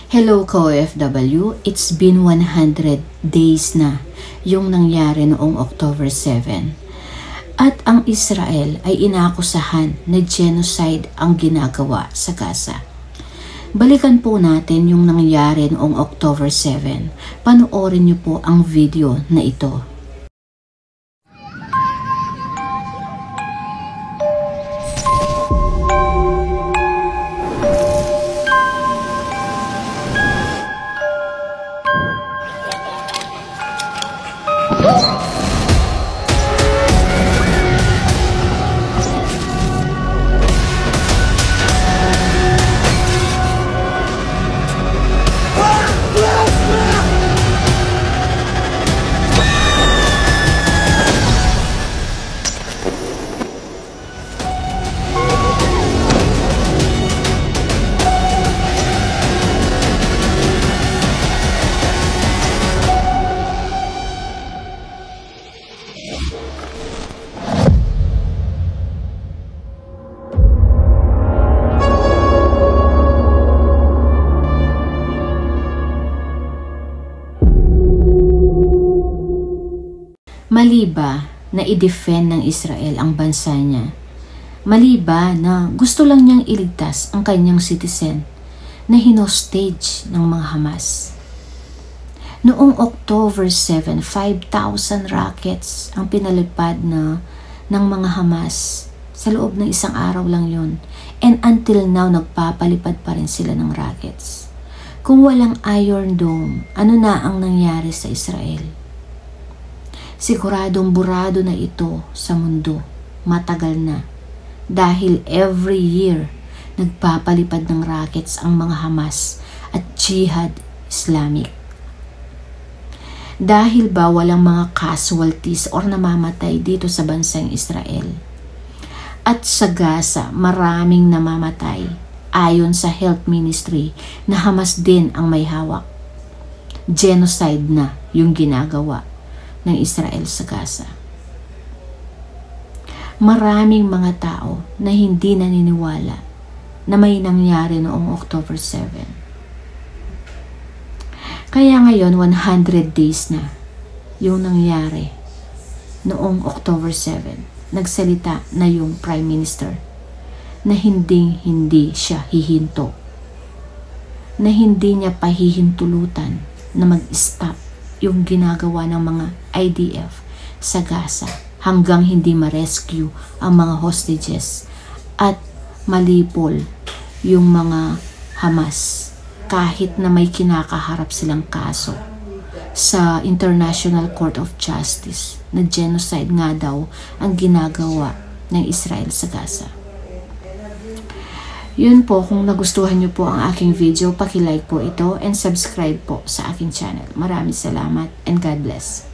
Hello ka-OFW, it's been 100 days na yung nangyari noong October 7. At ang Israel ay inaakusahan na genocide ang ginagawa sa Gaza. Balikan po natin yung nangyari noong October 7. Panoorin niyo po ang video na ito. Mali ba na i-defend ng Israel ang bansa niya? Mali ba na gusto lang niyang iligtas ang kanyang citizen na hinostage ng mga Hamas? Noong October 7, 5,000 rockets ang pinalipad ng mga Hamas sa loob ng isang araw lang yun. And until now, nagpapalipad pa rin sila ng rockets. Kung walang Iron Dome, ano na ang nangyari sa Israel? Siguradong burado na ito sa mundo, matagal na. Dahil every year, nagpapalipad ng rockets ang mga Hamas at Jihad Islamic. Dahil ba walang mga casualties or namamatay dito sa bansang Israel? At sa Gaza, maraming namamatay ayon sa Health Ministry na Hamas din ang may hawak. Genocide na yung ginagawa ng Israel sa Gaza. Maraming mga tao na hindi naniniwala na may nangyari noong October 7. Kaya ngayon 100 days na yung nangyari noong October 7. Nagsalita na yung Prime Minister na hindi siya hihinto, na hindi niya pahihintulutan na mag-stop yung ginagawa ng mga IDF sa Gaza hanggang hindi ma-rescue ang mga hostages at malipol yung mga Hamas kahit na may kinakaharap silang kaso sa International Court of Justice na genocide nga daw ang ginagawa ng Israel sa Gaza. Yun po, kung nagustuhan niyo po ang aking video, paki-like po ito and subscribe po sa aking channel. Maraming salamat and God bless.